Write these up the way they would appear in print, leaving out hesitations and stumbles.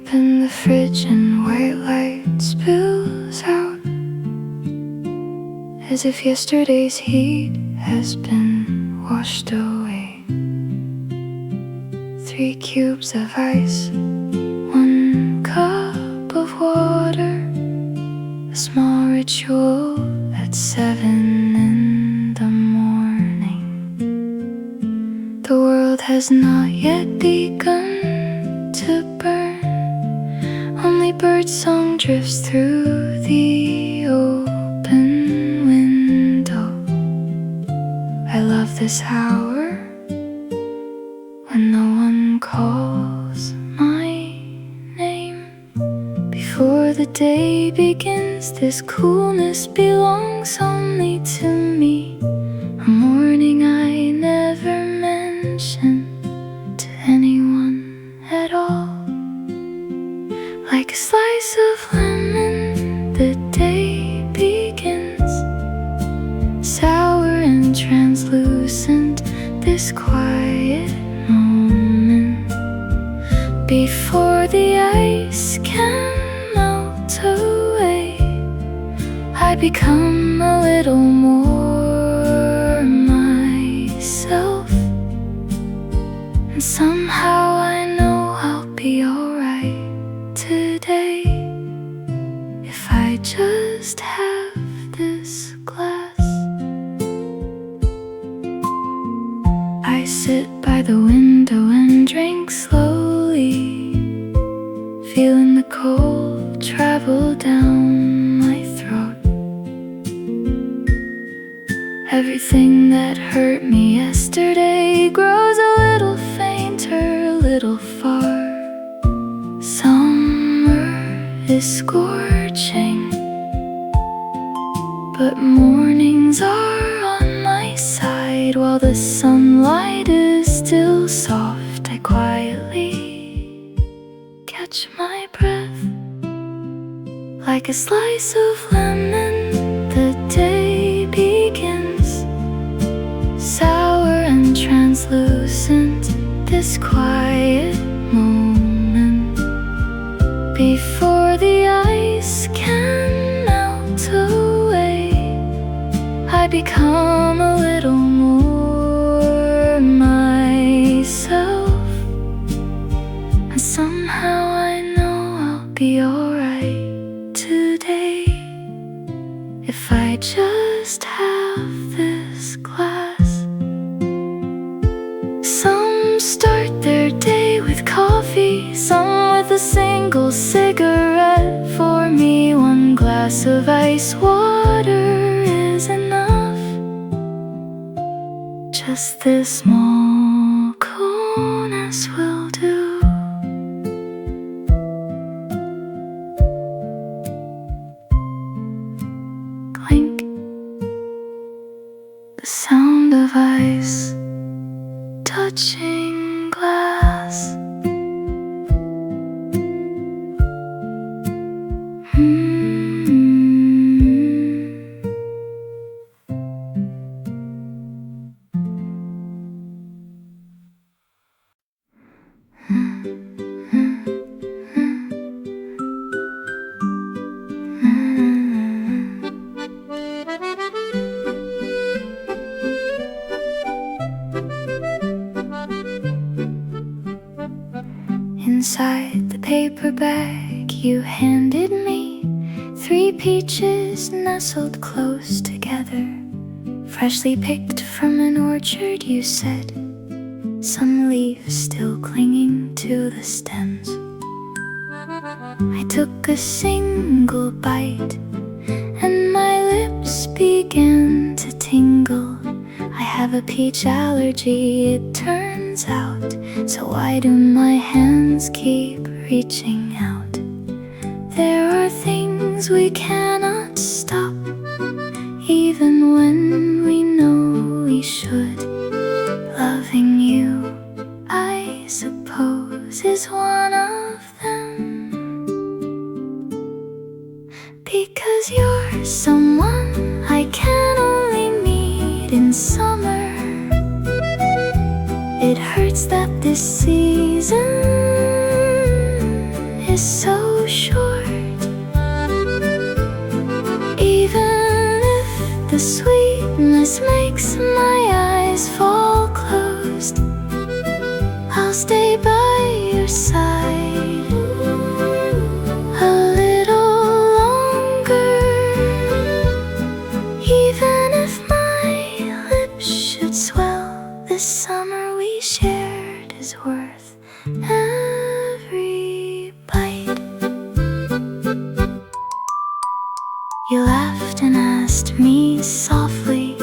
open the fridge and white light spills out, as if yesterday's heat has been washed away. 3 cubes of ice, 1 cup of water, a small ritual at 7 in the morning. The world has not yet begun to burn, only birdsong drifts through the open window. I love this hour when no one calls my name. Before the day begins, this coolness belongs only to me. A morning I never mention to anyone at all. Like a slice of lemon, the day begins, sour and translucent, this quiet moment. Before the ice can melt away, I become a little more myself. And somehow I know I'll be alright today, if I just have this glass. I sit by the window and drink slowly, feeling the cold travel down my throat. Everything that hurt me yesterday grows a little fainter, a little far. Summer is scorching, but mornings are on my side. While the sunlight is still soft, I quietly catch my breath. Like a slice of lemon, the day begins, sour and translucent, this quiet moment. Before the ice can melt away, I become a little more myself. And somehow I know I'll be alright today, if I just have this glass. Some start their day with coffee, some with a single cigarette. For me, 1 glass of ice water is enough. Just this small coolness will do. Clink, the sound of ice touching glass. Inside the paper bag you handed me, 3 peaches nestled close together, freshly picked from an orchard, you said, some leaves still clinging to the stems. I took a single bite and my lips began to tingle. I have a peach allergy, it turns out, so why do my hands keep reaching out? There are things we cannot stop, even when we know we should. Loving you, I suppose, is one of them. Because you're someone I can only meet in summer. It hurts that this season is so short. Even if the sweetness makes my eyes fall closed, I'll stay by your side a little longer. Even if my lips should swell, this summer we shared is worth every bite. You laughed and asked me softly,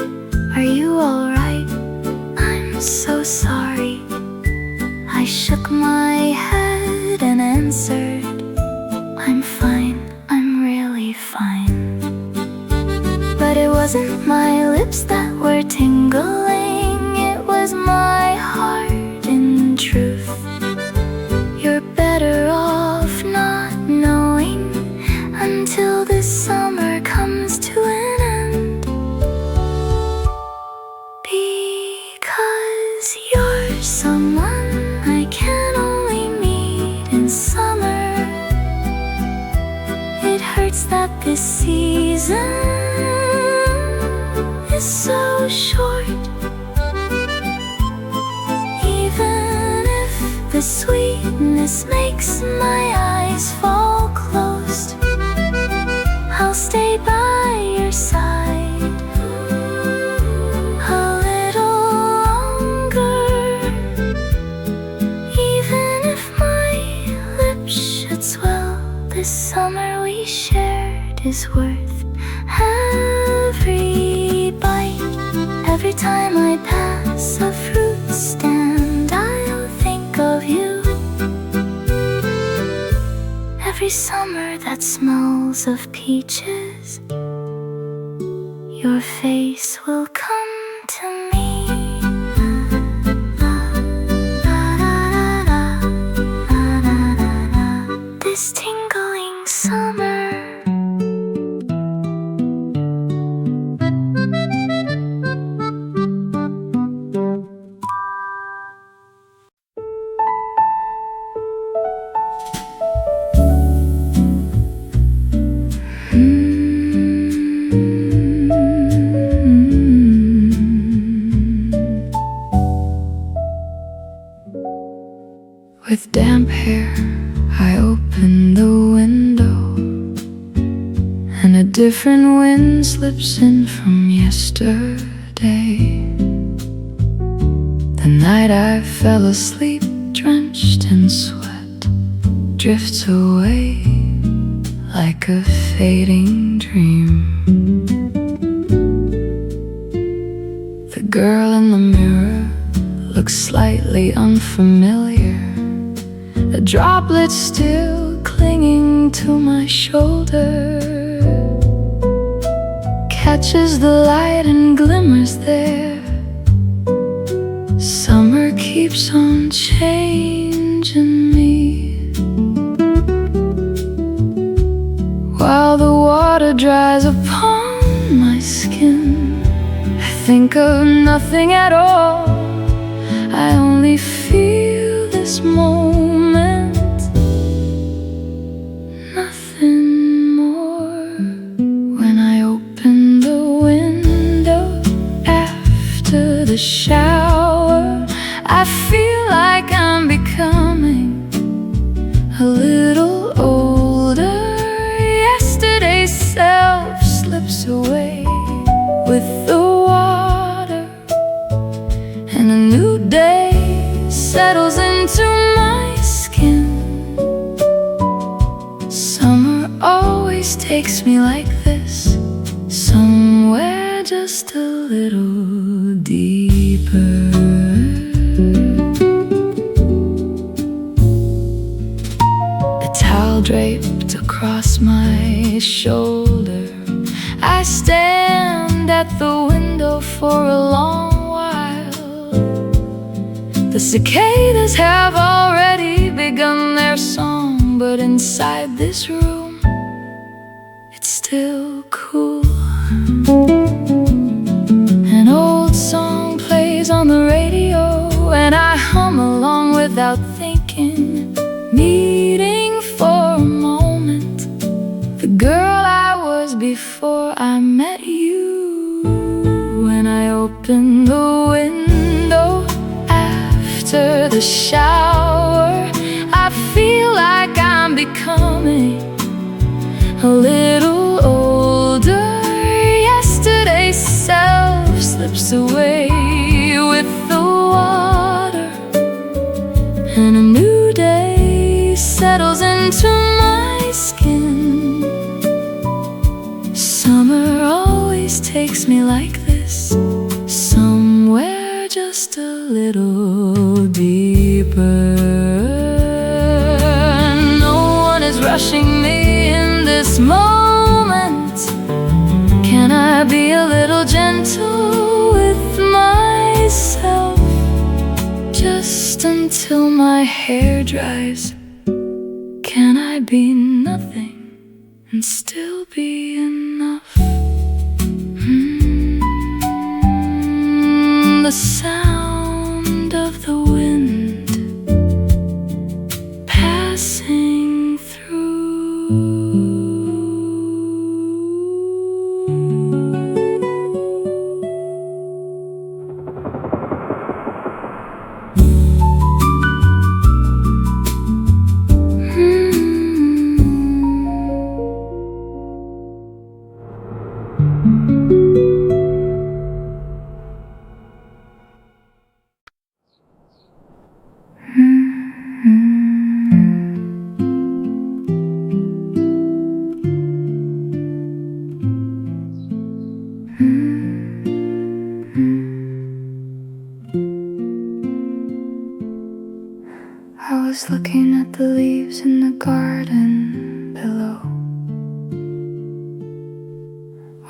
are you alright? I'm so sorry. I shook my head and answered, I'm fine, I'm really fine. But it wasn't my lips that were tingling, it was my heart in truth. You're better off not knowing until this summer comes to an end, because you're someone I can only meet in summer. It hurts that this season is so short. Even if the sweetness makes my eyes fall closed, I'll stay by your side a little longer. Even if my lips should swell, this summer we shared is worth every bite. Every time I pass a fruit stand, I'll think of you. Every summer that smells of peaches, your face will come to me. This tingling summer. With damp hair, I open the window, and a different wind slips in from yesterday. The night I fell asleep, drenched in sweat, drifts away like a fading dream. The girl in the mirror looks slightly unfamiliar, a droplet still clinging to my shoulder, catches the light and glimmers there. Summer keeps on changing me, while the water dries upon my skin. I think of nothing at all, I only feel this moment. Nothing more. When I open the window after the shower, I feel like I'm becoming a little older. Yesterday's self slips away with the water, and a new day settles into my skin. Summer always takes me like this, somewhere just a little deeper. The towel draped across my shoulder, I stand at the window for a long while. The cicadas have already begun their song, but inside this room, it's still cool. An old song plays on the radio, and I hum along without thinking, meeting for the shower. I feel like I'm becoming a little older. Yesterday's self slips away with the water, and a new day settles into my skin. Summer always takes me like this, somewhere just a little deeper. No one is rushing me in this moment. Can I be a little gentle with myself, just until my hair dries? Can I be nothing and still be enough? The sound of the wind passing through. I was looking at the leaves in the garden below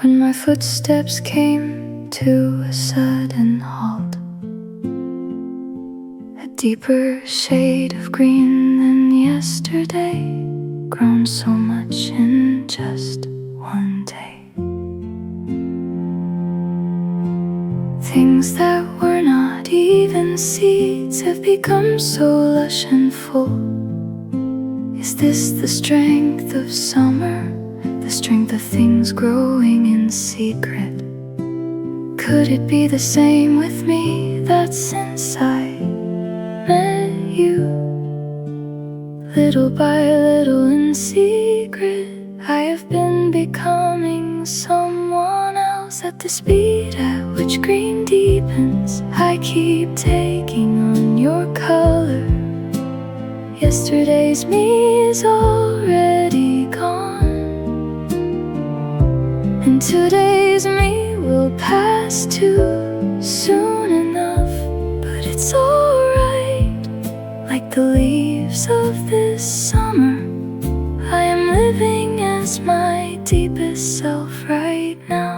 when my footsteps came to a sudden halt. A deeper shade of green than yesterday, grown so much in just one day. Things that were not even seeds have become so lush and full. Is this the strength of summer? The strength of things growing in secret? Could it be the same with me, that since I met you, little by little in secret, I have been becoming someone else? At the speed at which green deepens, I keep taking on your color. Yesterday's me is already gone, and today's me will pass too soon enough. But it's alright, like the leaves of this summer, I am living as my deepest self right now.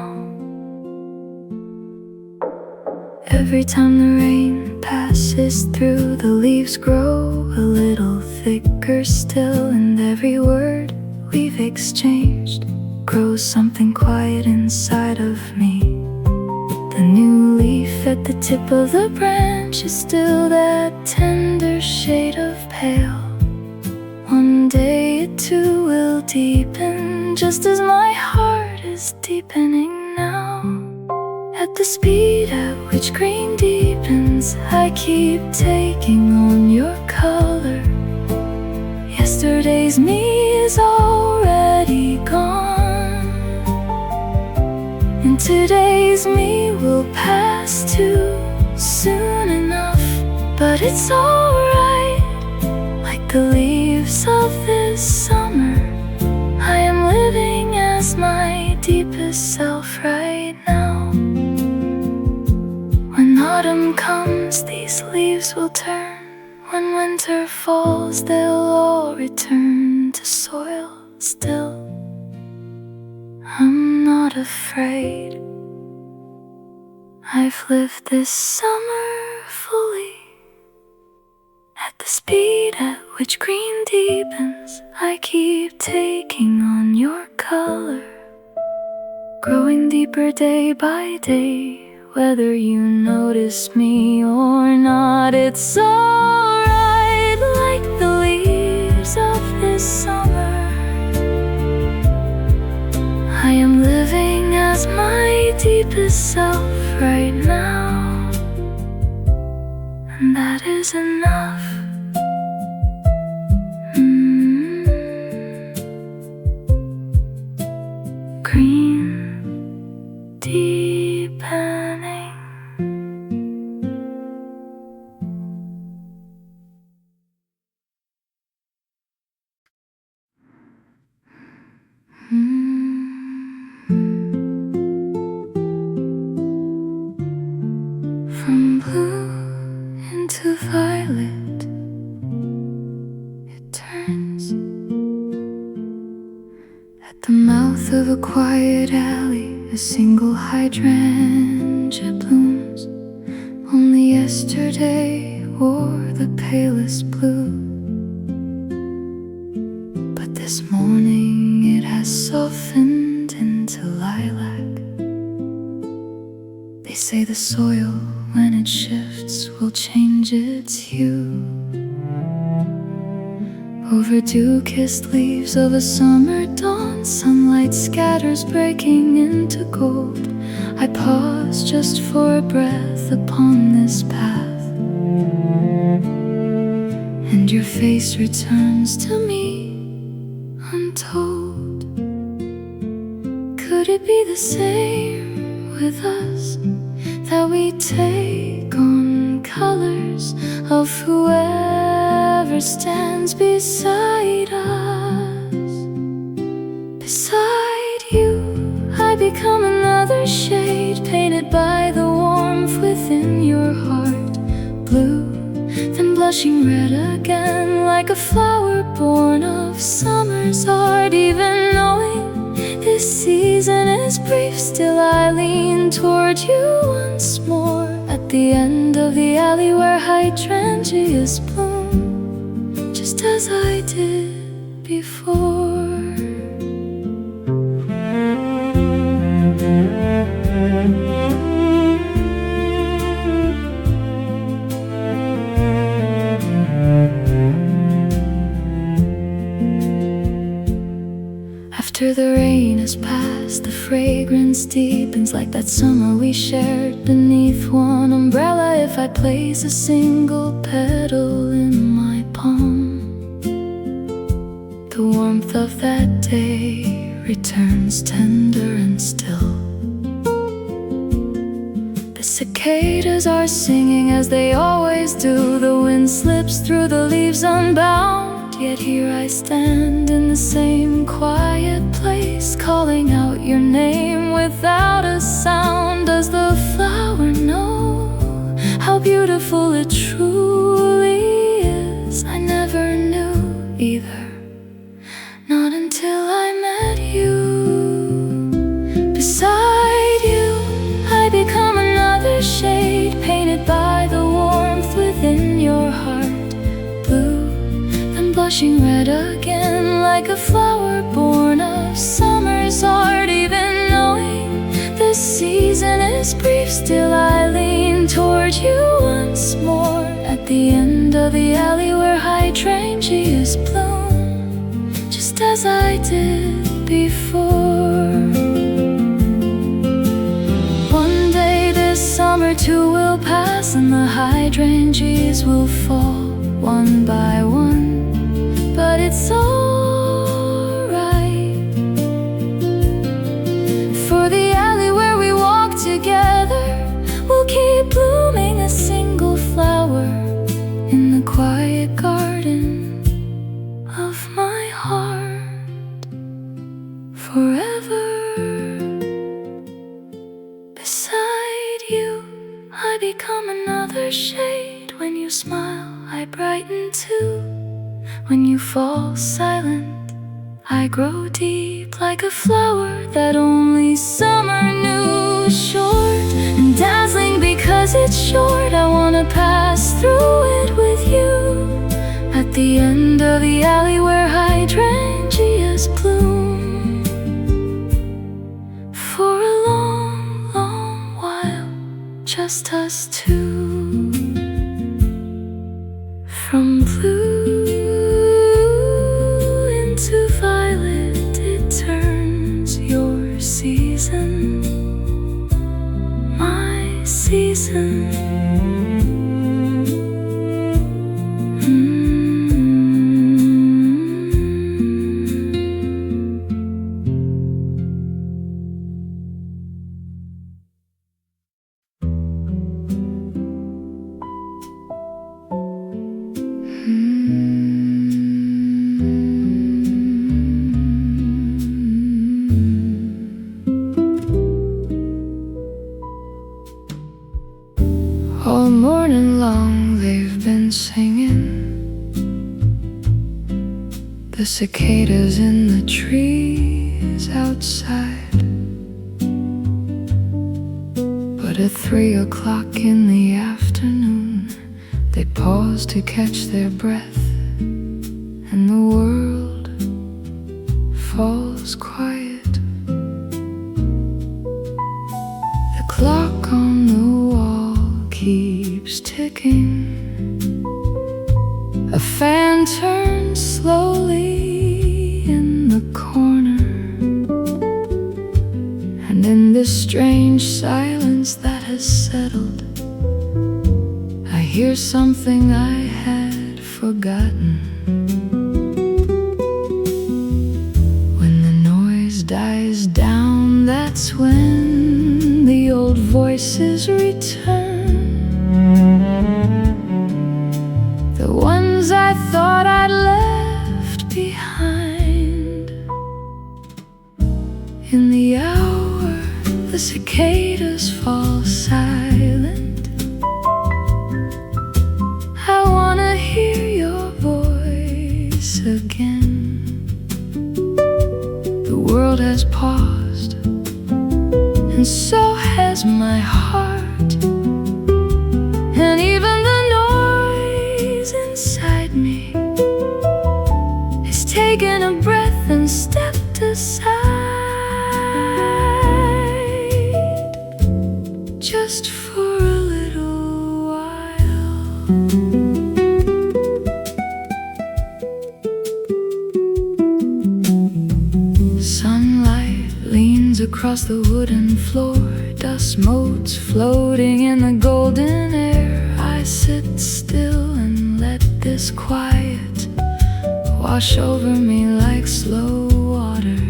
Every time the rain passes through, the leaves grow a little thicker still, and every word we've exchanged grows something quiet inside of me. The new leaf at the tip of the branch is still that tender shade of pale. One day it too will deepen, just as my heart is deepening now. At the speed at which green deepens, I keep taking on your color. Yesterday's me is already gone, and today's me will pass too soon enough. But it's alright, like the leaves of this summer, I am living as my deepest self right now. When autumn comes, these leaves will turn. When winter falls, they'll all return to soil still. I'm not afraid. I've lived this summer fully. At the speed at which green deepens, I keep taking on your color, growing deeper day by day. Whether you notice me or not, it's alright, like the leaves of this summer. I am living as my deepest self right now, and and that is enough. Green deepening. From blue into violet, it turns. At the mouth of a quiet alley, a single hydrangea blooms. Only yesterday wore the palest blue, but this morning it has softened into lilac. They say the soil, when it shifts, will change its hue. Over dew-kissed leaves of a summer dawn, sunlight scatters, breaking into gold. I pause just for a breath upon this path, and your face returns to me untold. Could it be the same with us, that we take on colors of whoever stands beside us? Beside you, I become another shade, painted by the warmth within your heart. Blue, then blushing red again, like a flower born of summer's art. Even knowing this season is brief, still I lean toward you once more. At the end of the alley where hydrangeas bloom, just as I did before. After the rain has passed, the fragrance deepens, like that summer we shared beneath one umbrella. If I place a single petal in my palm, the warmth of that day returns tender and still. The cicadas are singing as they always do. The wind slips through the leaves unbound, yet here I stand in the same quiet place, calling out your name without a sound. Does the flower know how beautiful it truly is? I never knew either, not until I met you. Beside you, I become another shade, painted by the warmth within your heart. Blue, then blushing red again, like a flower born of summer's art. Even knowing this season is brief, still I lean toward you once more. At the end of the alley where hydrangeas bloom, just as I did before. One day this summer too will pass, and the hydrangeas will fall one by one, but it's alright. For the alley where we walk together will keep blooming, a single flower in the quiet garden of my heart. Forever beside you, I become another shade. When you smile, I brighten too. When you fall silent, I grow deep, like a flower that only summer knew. Short and dazzling because it's short, I wanna pass through it with you. At the end of the alley where hydrangeas bloom, for a long, long while, just us two. From blue into violet, it turns. Your season, my season. cicadas in the trees outside. But at 3 o'clock in the afternoon, they pause to catch their breath, and the world falls quiet. The clock on the wall keeps ticking. A fan turns slowly in the corner, and in this strange silence that has settled, I hear something I had forgotten. When the noise dies down, that's when the old voices return. The ones I thought I'd left behind. In the hour the cicadas fall silent, I wanna hear your voice again. The world has paused, and so has my heart. And even the noise inside me has taken a breath and stepped aside, just for a little while. Sunlight leans across the wooden floor, dust motes floating in the golden air. I sit still and let this quiet wash over me like slow water.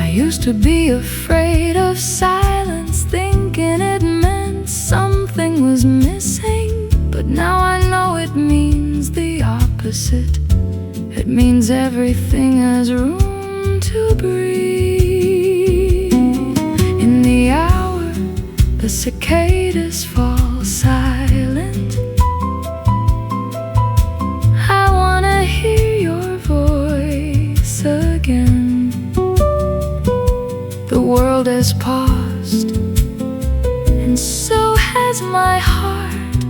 I used to be afraid of silence, thinking it meant something was missing. But now I know it means the opposite. It means everything has room to breathe. In the hour the cicadas fall silent, I wanna hear your voice again. The world has paused, and so has my heart.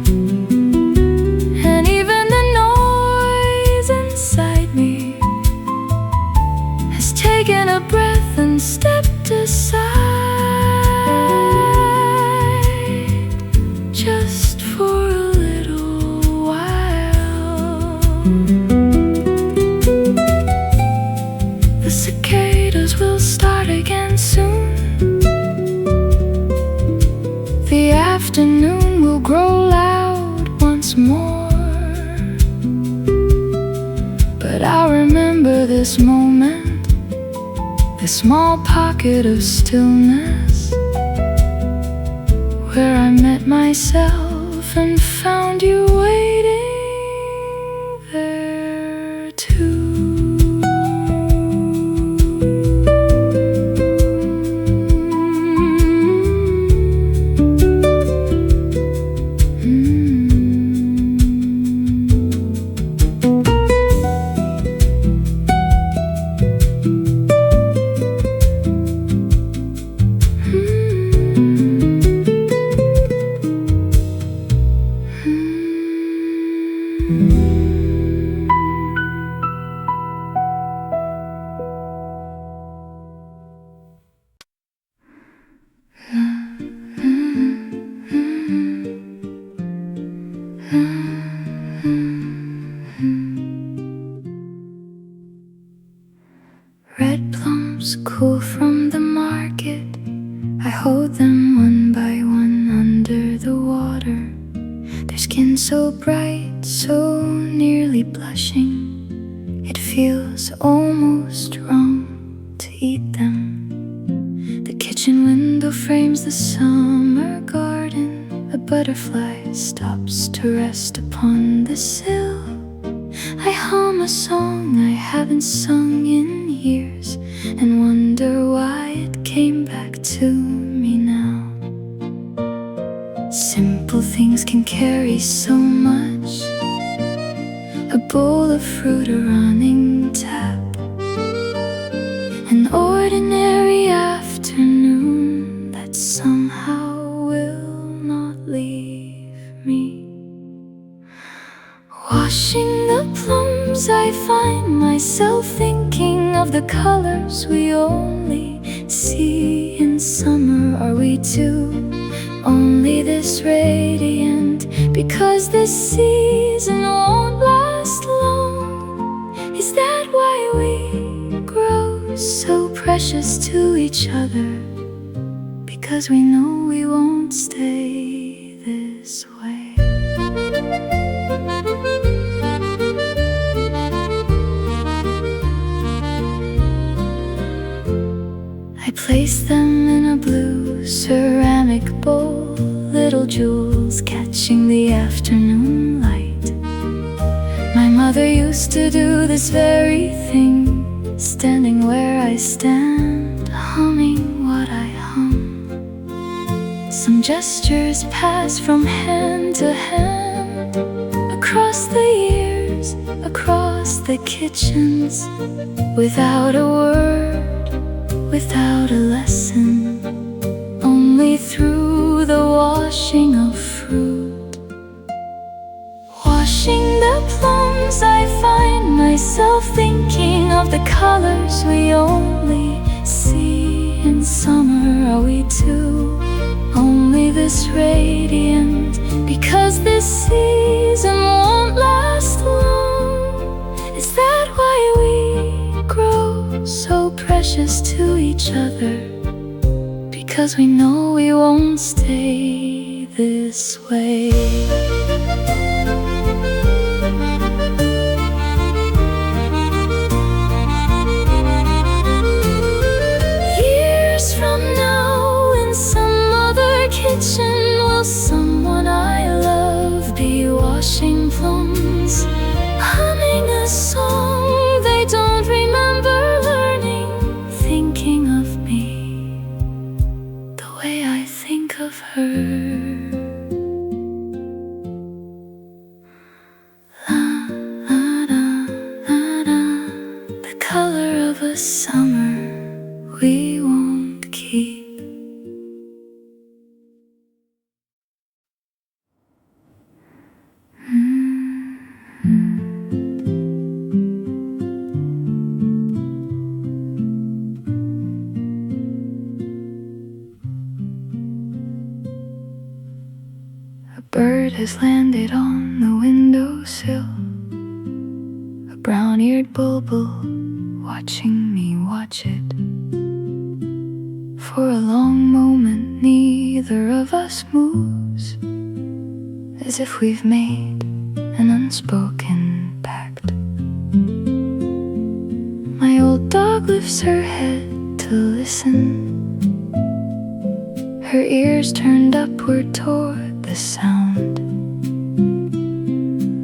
And even the noise inside me has taken a breath and stepped aside, just for a little while. The cicadas will start again soon. The afternoon will grow loud once more. But I remember this moment, this small pocket of stillness, where I met myself and found you waiting there too. Red plums cool from the market, I hold them one by one under the water. Their skin so bright, so nearly blushing, it feels almost wrong to eat them. The kitchen window frames the summer garden. A butterfly stops to rest upon the sill. I hum a song I haven't sung in years and wonder why it came back to me now. Simple things can carry so much. A bowl of fruit, a running tap. An ordinary afternoon that somehow will not leave me. Washing the plums, I find myself thinking of the colors we only see in summer. Are we two only this radiant because this season won't last long? Is that why we grow so precious to each other? Because we know we won't stay this way. I place them in a blue ceramic bowl, little jewels catching the afternoon light. My mother used to do this very thing, standing where I stand, humming what I hum. Some gestures pass from hand to hand, across the years, across the kitchens, without a word, without a lesson, only through the washing of fruit. Washing the plums, I find myself thinking of the colors we only see in summer. Are we two only this radiant because this season won't last long? Is that why we grow so precious to each other? Because we know we won't stay this way. Years from now, in some other kitchen, will someone I love be washing plums, humming a song they don't remember learning, thinking of me the way I think of her. The color of a summer we won't keep. A bird has landed on the windowsill, a brown-eared bulbul watching me watch it. For a long moment neither of us moves, as if we've made an unspoken pact. My old dog lifts her head to listen, her ears turned upward toward the sound.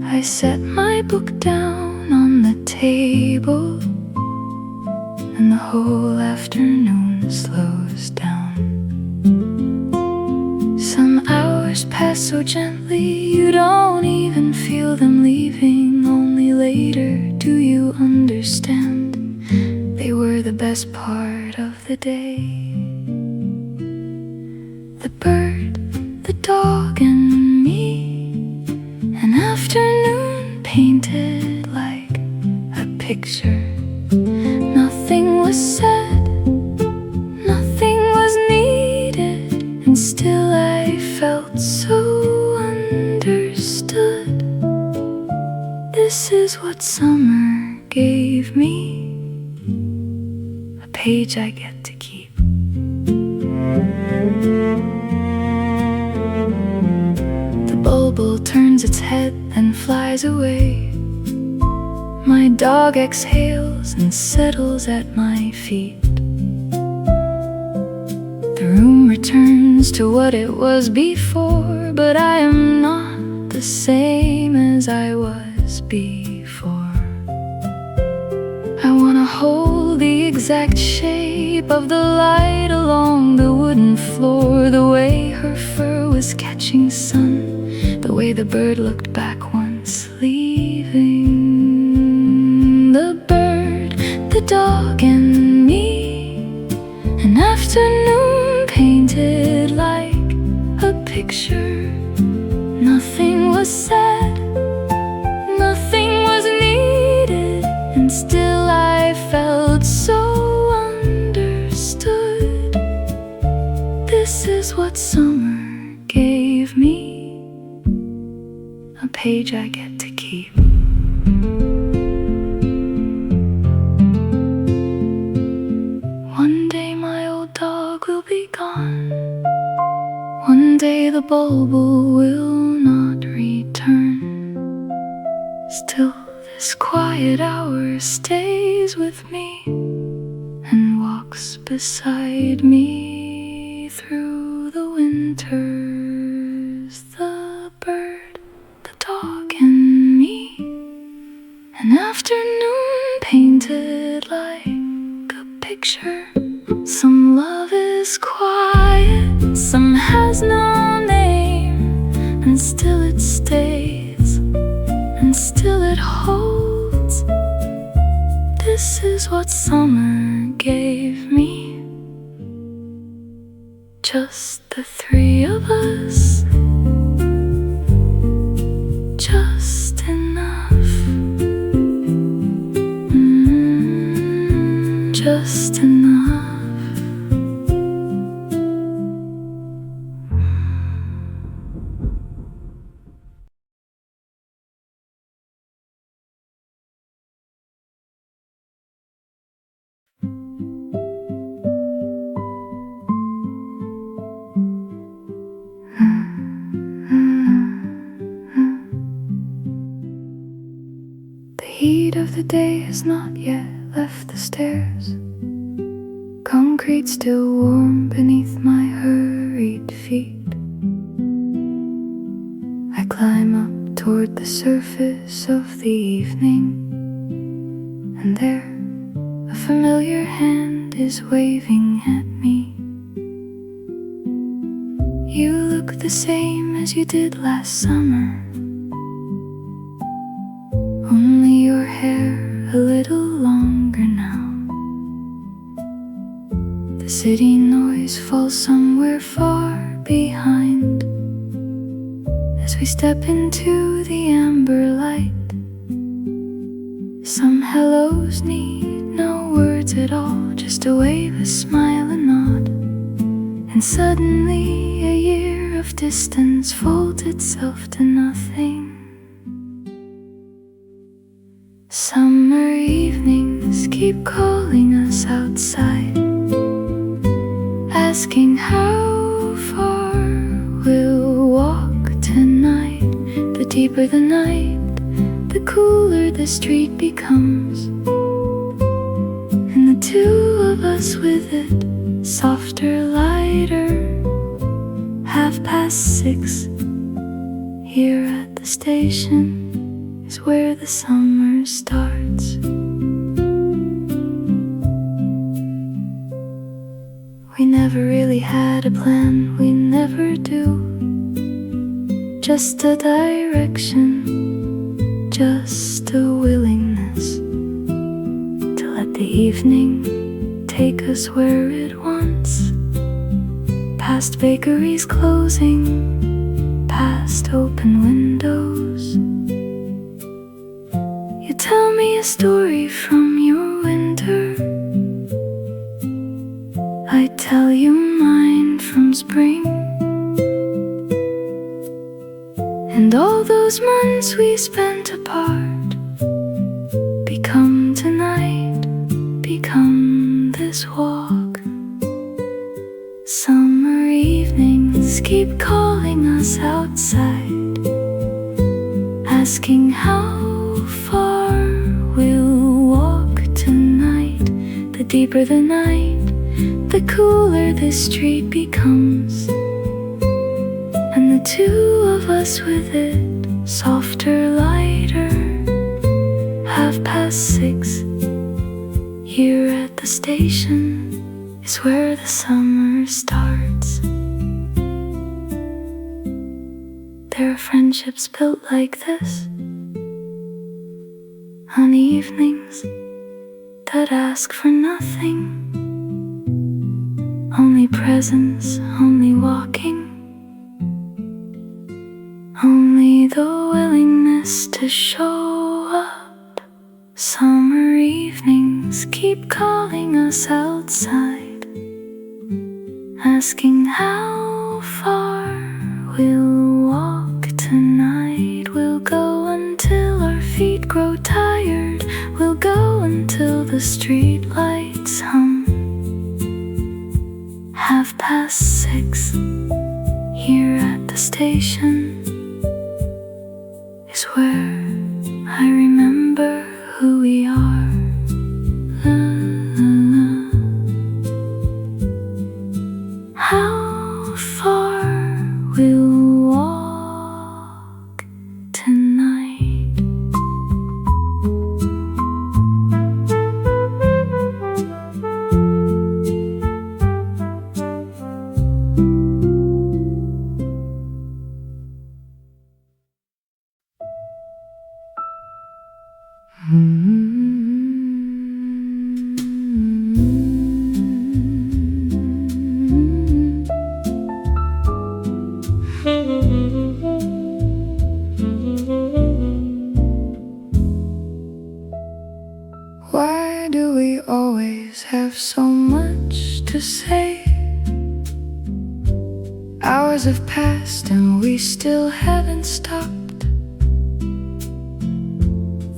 I set my book down on the table, and the whole afternoon slows down. Some hours pass so gently you don't even feel them leaving. Only later do you understand they were the best part of the day. The bird, the dog, and me, an afternoon painted like a picture. Nothing was said, nothing was needed, and still I felt so understood. This is what summer gave me, a page I get to keep. The bulbul turns its head and flies away. My dog exhales and settles at my feet. The room returns to what it was before, but I am not the same as I was before. I wanna hold the exact shape of the light along the wooden floor, the way her fur was catching sun, the way the bird looked back once leaving page I get to keep. One day my old dog will be gone. One day the bulbul will not return. Still this quiet hour stays with me and walks beside me through the winters. The bird, the dog, and me. An afternoon painted like a picture. Some love is quiet, some has no name, and still it stays, and still it holds. This is what summer gave me. Just the three of us. Just enough. Just enough. The heat of the day has not yet left the stairs. Concrete still warm beneath my hurried feet. I climb up toward the surface of the evening, and there a familiar hand is waving at me. You look the same as you did last summer, only your hair a little longer now. The city noise falls somewhere far behind as we step into the amber light. Some hellos need no words at all, just a wave, a smile, a nod. And suddenly a year of distance folds itself to nothing. Summer evenings keep calling us outside, asking how far we'll walk tonight. The deeper the night, the cooler the street becomes, and the two of us with it, softer, lighter. 6:30 here at the station is where the summer starts. We never really had a plan, we never do. Just a direction, just a willingness to let the evening take us where it wants. Past bakeries closing, past open windows. You tell me a story from your winter, I tell you mine from spring. And all those months we spent apart become tonight, become this walk. Summer evenings keep calling us outside, asking how far we'll walk tonight. The deeper the night, the cooler the street becomes, and the two of us with it, softer, lighter. 6:30 here at the station is where the summer starts. There are friendships built like this, on evenings that ask for nothing, only presence, only walking, only the willingness to show up. Summer evenings keep calling us outside, asking how far we'll walk tonight. We'll go until the street lights hum. 6:30 here at the station is where I remember who we are. How far we'll walk tonight. Why do we always have so much to say? Hours have passed and we still haven't stopped.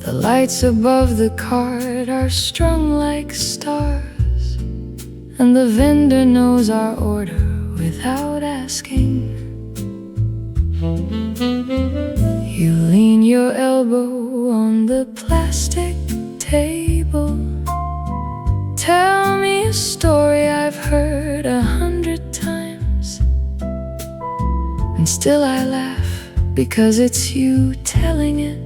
The lights above the cart are strung like stars, and the vendor knows our order without asking. You lean your elbow on the plastic table. Tell me a story I've heard 100 times, and still I laugh because it's you telling it.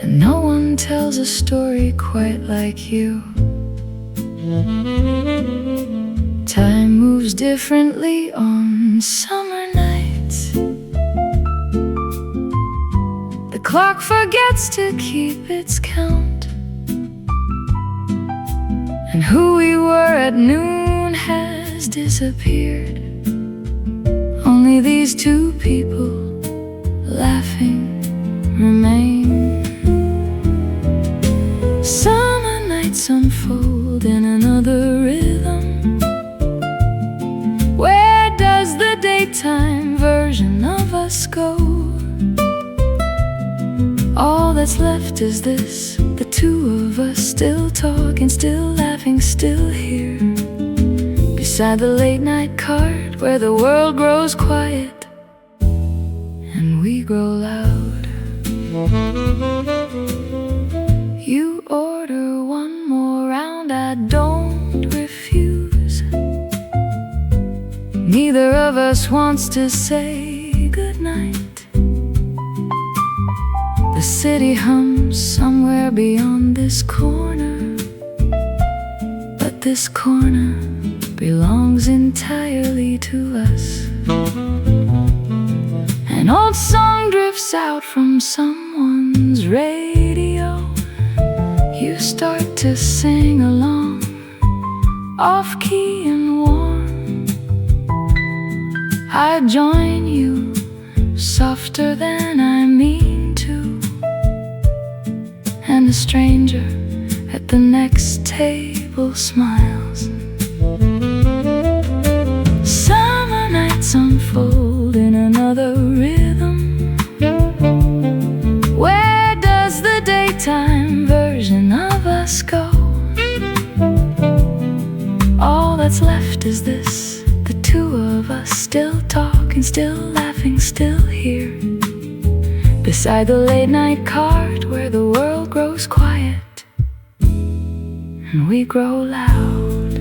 And no one tells a story quite like you. Time moves differently on summer nights. The clock forgets to keep its count, and who we were at noon has disappeared. Only these two people laughing remain. Summer nights unfold in another rhythm. Where does the daytime version of us go? All that's left is this, the two of us still talking, still laughing, still here. Beside the late night cart where the world grows quiet and we grow loud. You order one more round, I don't refuse. Neither of us wants to say goodnight. The city hums somewhere beyond this corner, but this corner belongs entirely to us. An old song drifts out from someone's radio. You start to sing along, off-key and warm. I join you, softer than I mean to. And a stranger at the next table smiles. Summer nights unfold in another rhythm. Where does the daytime version of us go? All that's left is this, the two of us still talking, still laughing, still here. Beside the late night cart where the world grows quiet and we grow loud.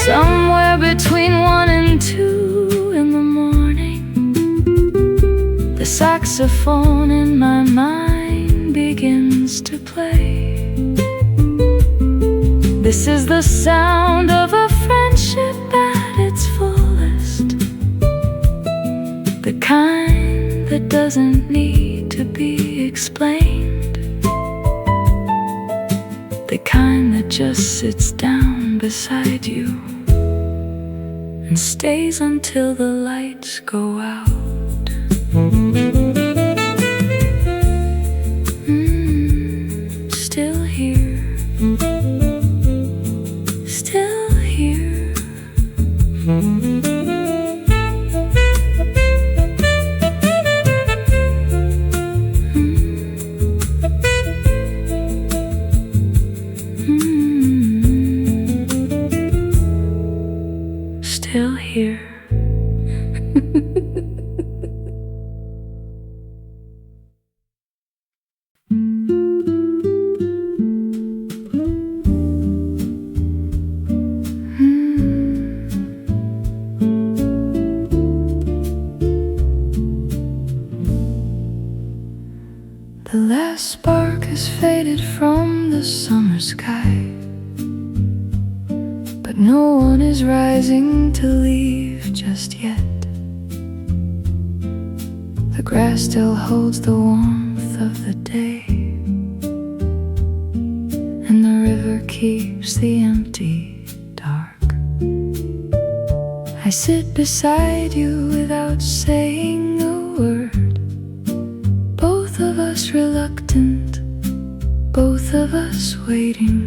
Somewhere between 1 and 2 in the morning, the saxophone in my mind begins to play. This is the sound of a friendship at its fullest, the kind that doesn't need to be explained, the kind that just sits down beside you and stays until the lights go out. Still here, still here. The last spark has faded from the summer sky, but no one is rising to leave just yet. The grass still holds the warmth of the day, and the river keeps the empty dark. I sit beside you without saying a word, both of us reluctant, both of us waiting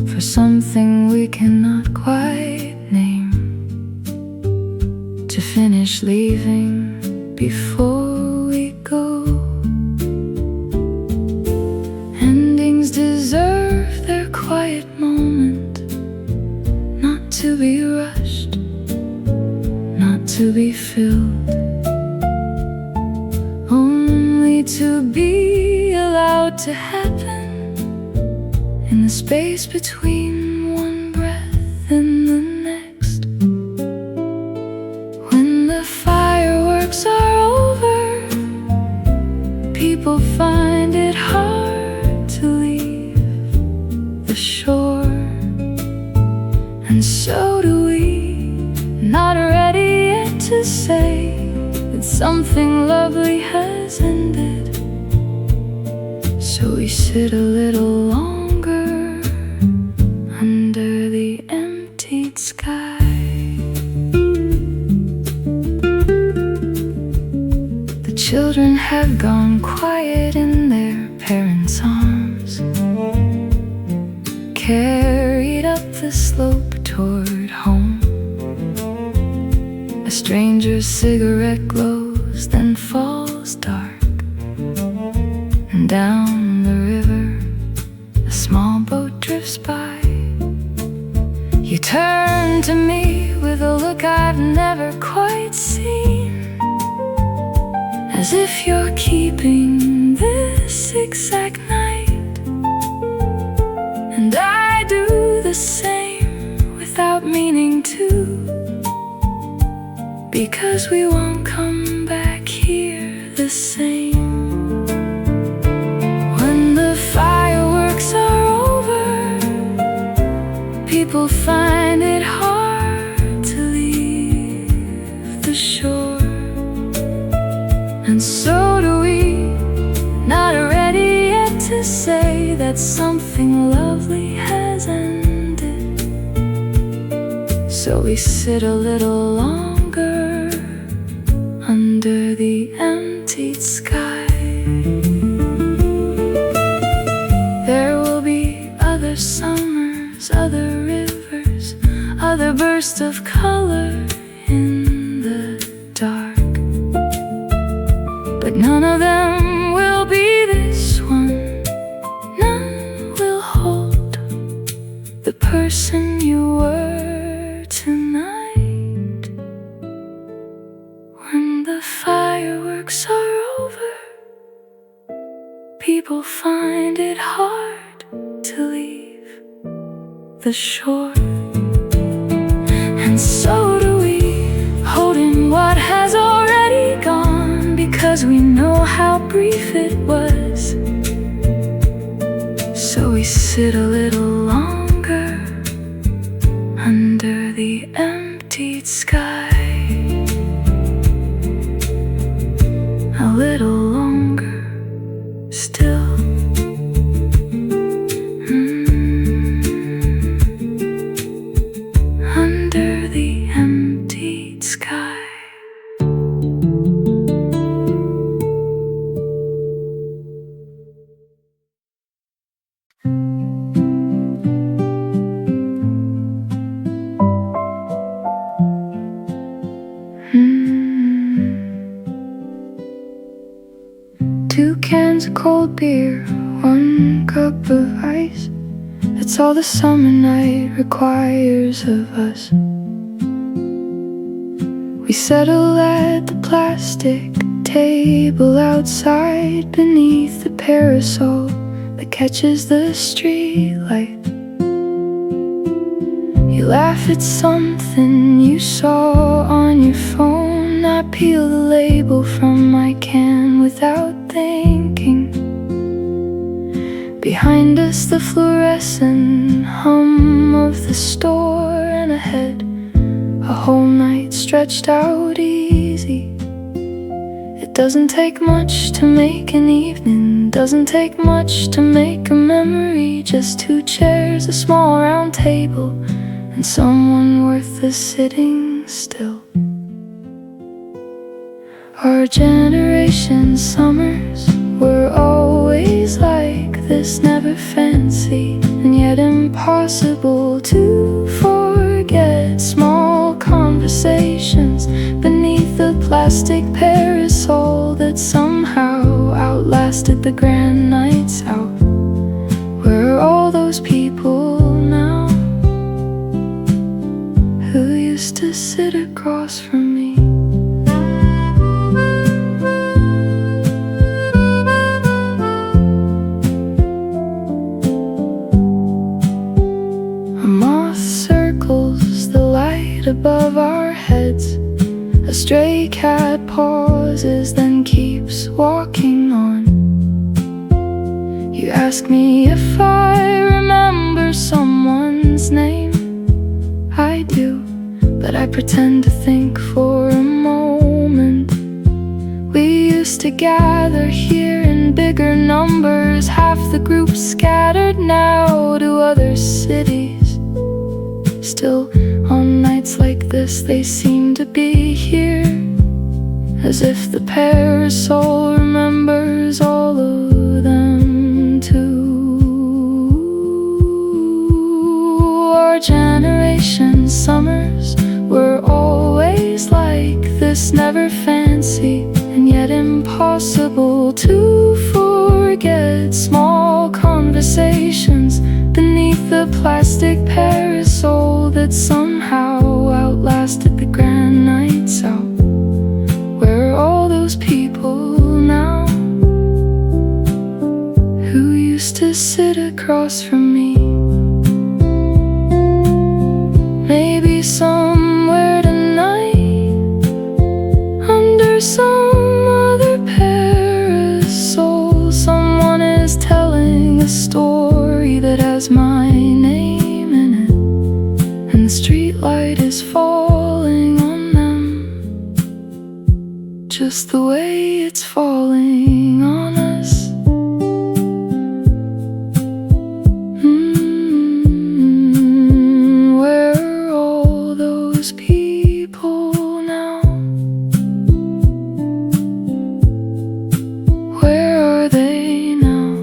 for something we cannot quite name, to finish leaving before we go. Endings deserve their quiet moment, not to be rushed, not to be filled, only to be allowed to happen in the space between one breath and the next. When the fireworks are over, people find it hard to leave the shore, and so do we, not ready yet to say that something lovely has ended. So we sit a little longer under the emptied sky. The children have gone quiet in their parents' arms, carried up the slope toward home. A stranger's cigarette glows, then falls dark, and down the river a small boat drifts by. You turn to me with a look I've never quite seen, as if you're keeping this exact night. And I do the same without meaning to, because we won't come back here the same. When the fireworks are over, people find it hard to leave the shore, and so do we, not ready yet to say that something lovely has ended. So we sit a little longer under the emptied sky. There will be other summers, other rivers, other bursts of color in the dark, but none of them will be this one. None will hold the person you were tonight. When the fireworks are over, people find it hard to leave the shore, and so do we, holding what has already gone, because we know how brief it was. So we sit a little longer under the emptied sky, a little longer still. Under the emptied sky. Two cans of cold beer, 1 cup of ice. That's all the summer night requires of us. We settle at the plastic table outside, beneath the parasol that catches the street light. You laugh at something you saw on your phone, and I peel the label from my can without thinking. Behind us the fluorescent hum of the store, and ahead a whole night stretched out easy. It doesn't take much to make an evening, doesn't take much to make a memory. Just 2 chairs, a small round table, and someone worth the sitting still. Our generation's summers were always like this, never fancy and yet impossible to forget. Small conversations beneath the plastic parasol that somehow outlasted the grand nights out. Where are all those people now who used to sit across from me? A moth circles the light above our heads. A stray cat pauses, then keeps walking on. You ask me if I remember someone's name. I do, but I pretend to think for a moment. We used to gather here in bigger numbers, half the group scattered now to other cities. Still, on nights like this they seem to be here, as if the parasol remembers all of them too. Our generation's summers were always like this, never fancy and yet impossible to forget. Small conversations beneath the plastic parasol that somehow outlasted the grand nights out. Where are all those people now who used to sit across from me? Maybe somewhere tonight, under some other parasol, someone is telling a story that has my name in it, and the streetlight is falling on them just the way it's falling on us. Where are all those people now? Where are they now?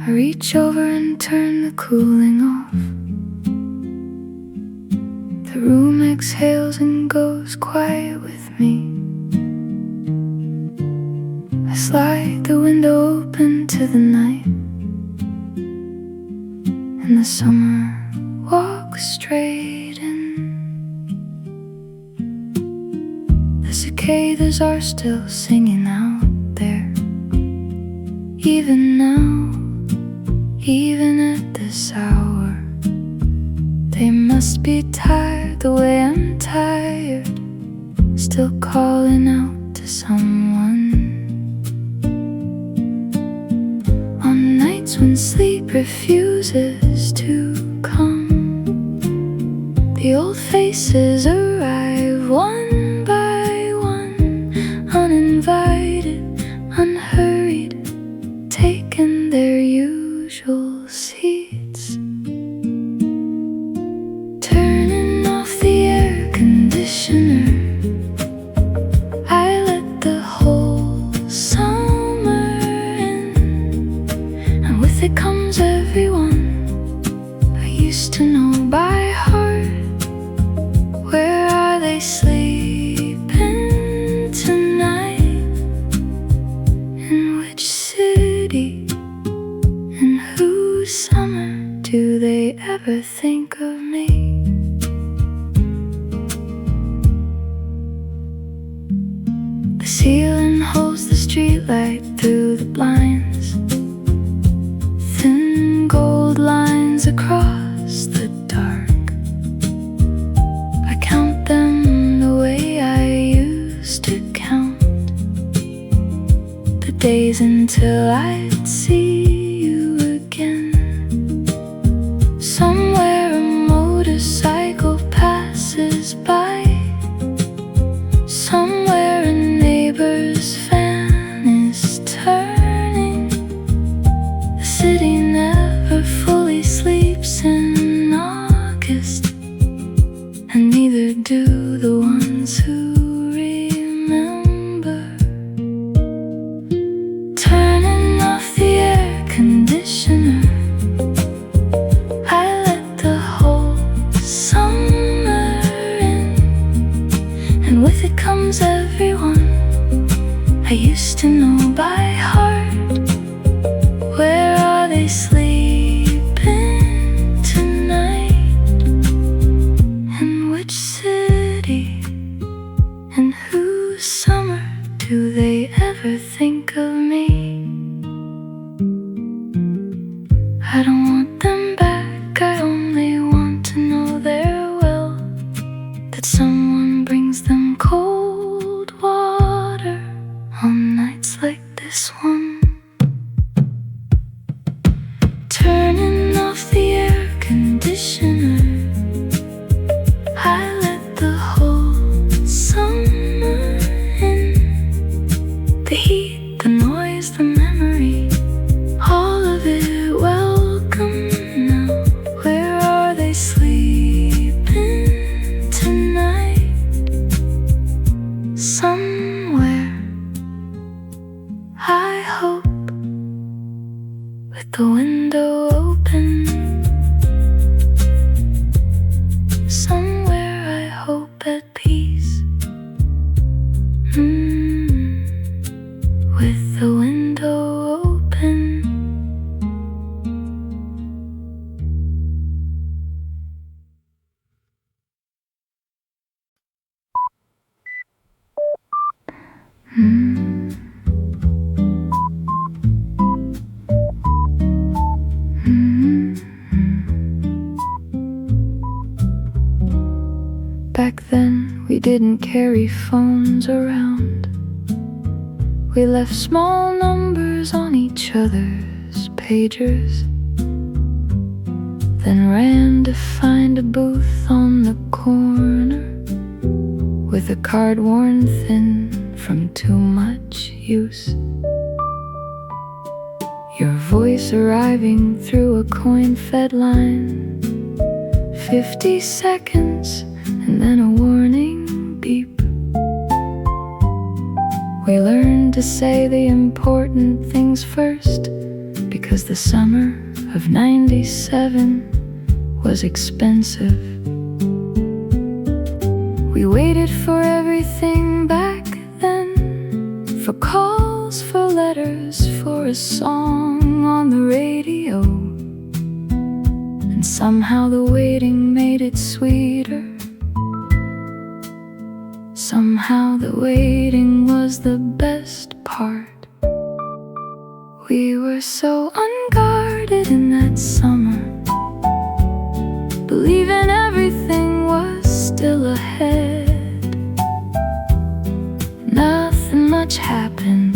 I reach over and turn the cooling off. The room exhales and goes quiet with me. I slide the window open to the night, and the summer walks straight in. The cicadas are still singing out there, even now. Even at this hour, they must be tired the way I'm tired, still calling out to someone. On nights when sleep refuses to come, the old faces arrive one by one, uninvited, unhurried, taking their usual seats. Turning off the air conditioner, I let the whole summer in, and with it comes everyone I used to know by heart. Where are they sleeping tonight? In which city? Summer, do they ever ceiling holds the streetlight through the blinds. Thin gold lines across the dark. I count them the way I used to count the days until I'd see you again. Somewhere a motorcycle passes by. Somewhere a neighbor's fan is turning. The city never fully sleeps in August, and neither do the ones who remember. Turning off the air conditioner, I let the whole summer in, and with it comes everyone I used to know by heart. Where are they sleeping tonight? In which city? And whose summer do they ever think of me? I don't want them back, I only want to know they're well, that someone brings them cold water on nights like this one. Turning off the air conditioner, I let the whole summer in. The heat, the noise, the memory, all of it welcome now. Where are they sleeping tonight? Somewhere, I hope, with the window open. Somewhere I hope at peace, with the window open. Back then, we didn't carry phones around. We left small numbers on each other's pagers, then ran to find a booth on the corner with a card worn thin from too much use. Your voice arriving through a coin-fed line. 50 seconds and then a warning beep. We learned to say the important things first, because the summer of '97 was expensive. We waited for everything back then, for calls, for letters, for a song on the radio. And somehow the waiting made it sweeter. Somehow the waiting was the best part. We were so unguarded in that summer, believing everything was still ahead. Nothing much happened,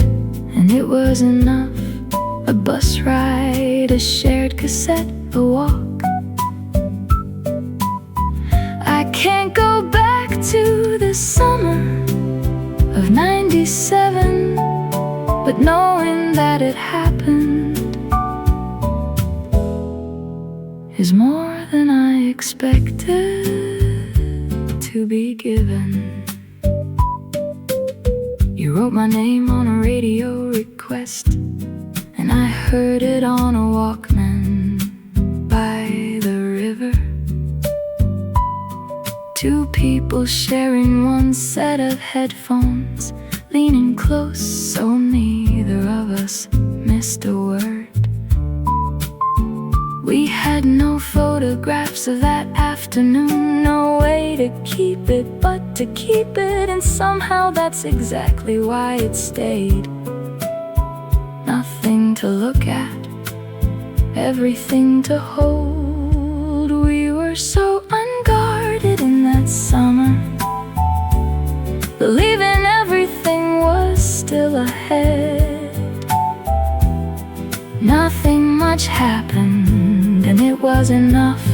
and it was enough. A bus ride, a shared cassette, a walk. I can't go back to the summer of '97, but knowing that it happened is more than I expected to be given. You wrote my name on a radio request, and I heard it on a Walkman by the river. Two people sharing one set of headphones, leaning close so neither of us missed a word. We had no photographs of that afternoon, no way to keep it but to keep it, and somehow that's exactly why it stayed. Nothing to look at, everything to hold. We were so unguarded in that summer, believing everything was still ahead. Nothing much happened, and it was enough.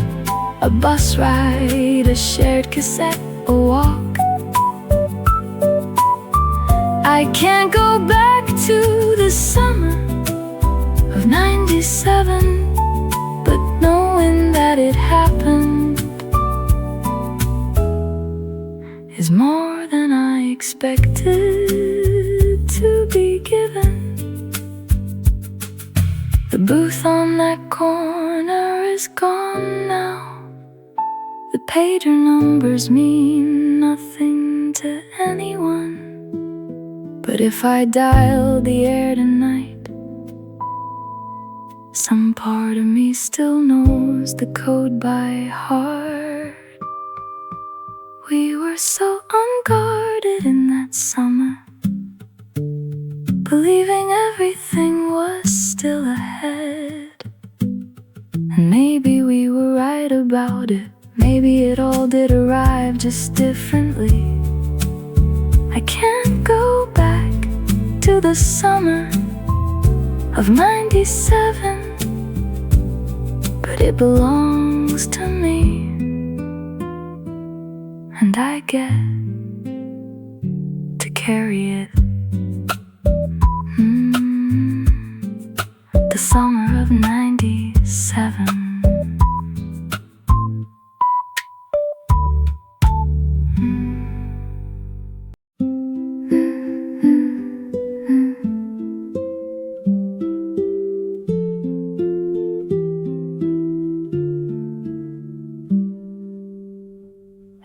A bus ride, a shared cassette, a walk. I can't go back to the summer of '97, but knowing that it happened is more than I expected to be given. The booth on that corner is gone now. The pager numbers mean nothing to anyone. But if I dial the air tonight, some part of me still knows the code by heart. We were so unguarded in that summer, believing everything was still ahead. And maybe we were right about it. Maybe it all did arrive just differently. I can't go back to the summer of '97, but it belongs to me, and I get to carry it. The summer of '97.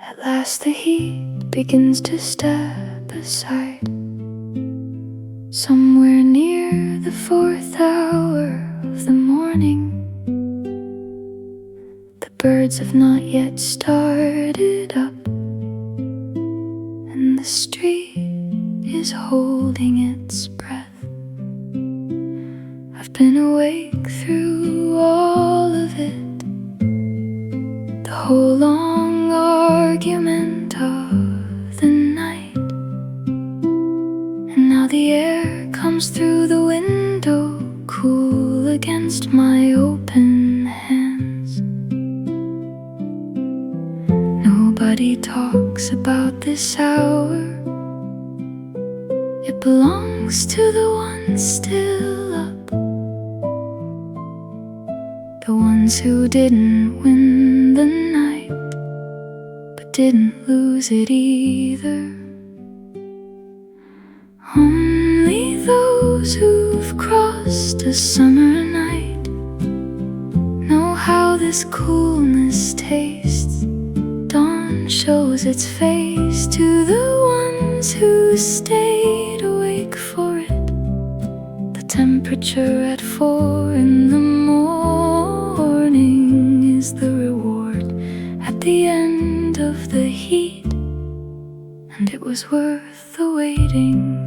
At last the heat begins to step aside. Somewhere near the 4th hour of the morning, the birds have not yet started up, and the street is holding its breath. I've been awake through all of it, the whole long argument of the night, and now the air comes through the window, cool against my open hands. Nobody talks about this hour. It belongs to the ones still up, the ones who didn't win the night, but didn't lose it either. Only those who've crossed a summer night know how this coolness tastes. Dawn shows its face to the ones who stayed awake for it. The temperature at 4 in the morning is the reward at the end of the heat, and it was worth the waiting.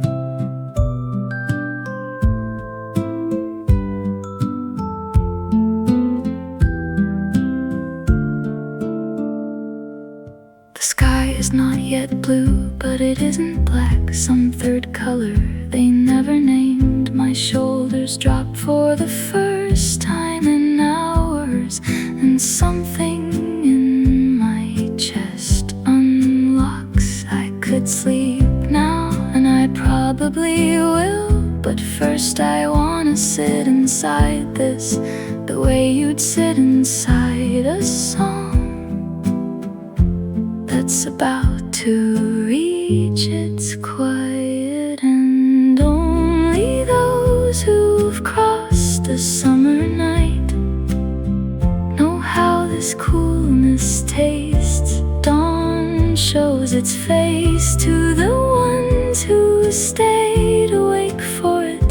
The sky is not yet blue, but it isn't black, some third color they never named. My shoulders drop for the first time in hours, and something in my chest unlocks. I could sleep now, and I probably will, but first I wanna sit inside this, the way you'd sit inside a song that's about to reach its quiet. And only those who've crossed a summer night know how this coolness tastes. Dawn shows its face to the ones who stayed awake for it.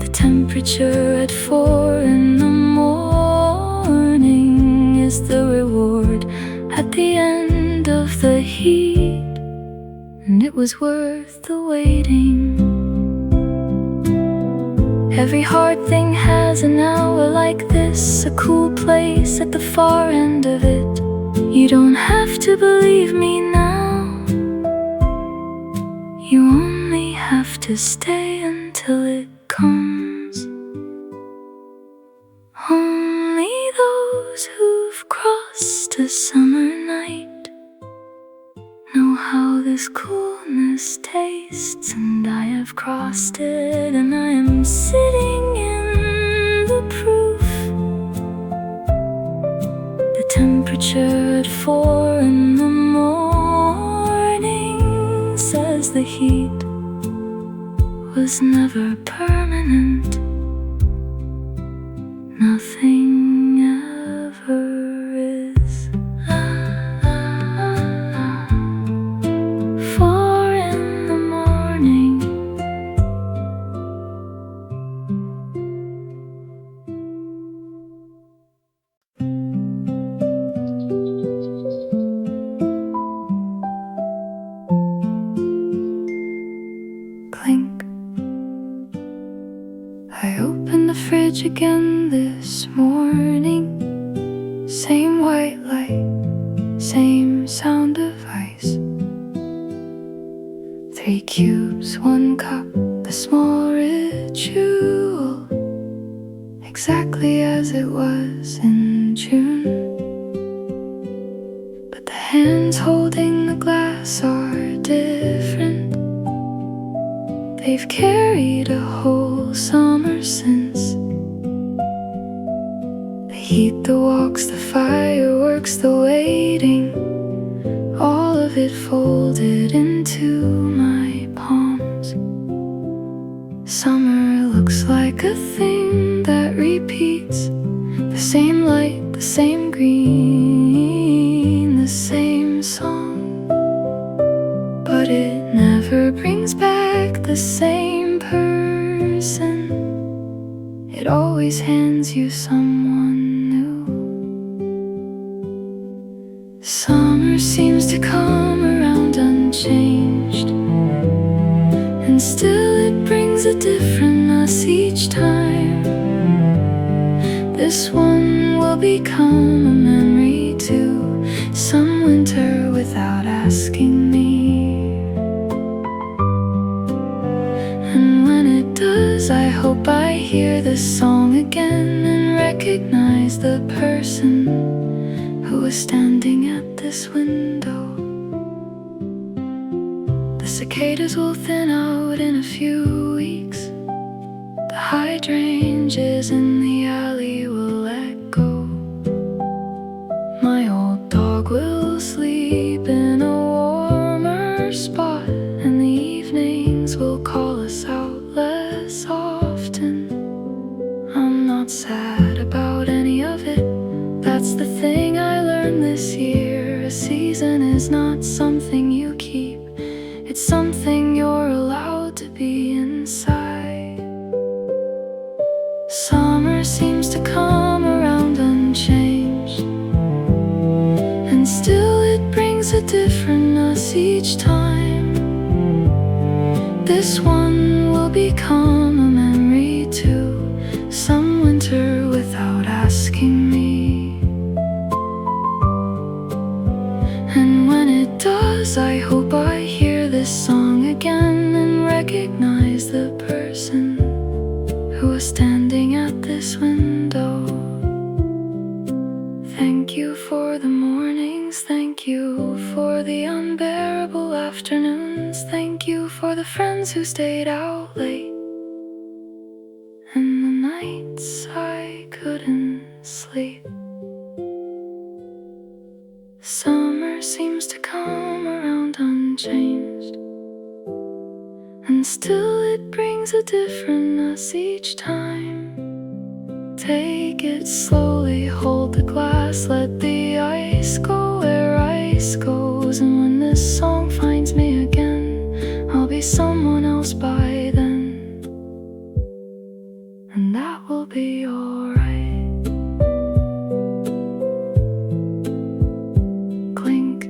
The temperature at 4 in the morning is the reward at the end of the heat. and it was worth the waiting. Every hard thing has an hour like this, a cool place at the far end of it. You don't have to believe me now, you only have to stay until it comes. Only those who've crossed a summer night know how this coolness tastes, and I have crossed it, and I am sitting in the proof. The temperature at 4 in the morning says the heat was never permanent. Nothing ever is. 4 in the morning. Clink. I opened the fridge again this morning. Same white light, same sound of ice. 3 cubes, 1 cup, a small ritual, exactly as it was in June. But the hands holding the glass are different. They've carried a whole summer since. The heat, the walks, the fireworks, the waiting, all of it folded into my palms. Summer looks like a thing that repeats. The same light, the same green, the same song. But it never brings back the same person. It always hands you someone new. Summer seems to come around unchanged, and still it brings a different us each time. This one will become a memory too, some winter without asking me. And when it does, I hope I hear this song again and recognize the person who was standing at this window. The cicadas will thin out in a few weeks. The hydrangeas in the alley will let go. My old dog will sleep in a warmer spot, and the evenings will call us out less often. I'm not sad about any of it. That's the thing I learned this year. A season is not something you keep, it's something you're allowed to be inside. Summer seems to come around unchanged, and still it brings a different us each time. This one will become a memory too, some winter without asking me. And when it does, I hope I hear this song again and recognize the person who was standing at this window. Thank you for the mornings, thank you for the unbearable afternoons, thank you for the friends who stayed out late, and the nights I couldn't sleep. Summer seems to come around unchanged, and still it brings a different us each time. Take it slowly, hold the glass, let the ice go where ice goes. And when this song finds me again, I'll be someone else by then, and that will be alright. Clink.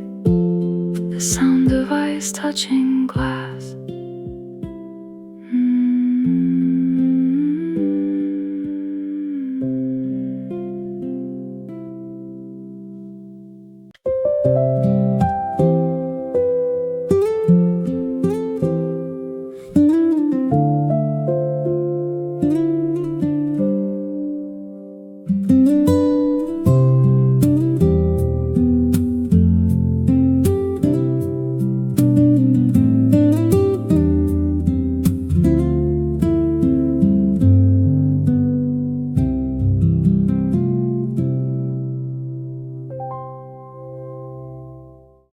The sound of ice touching glass.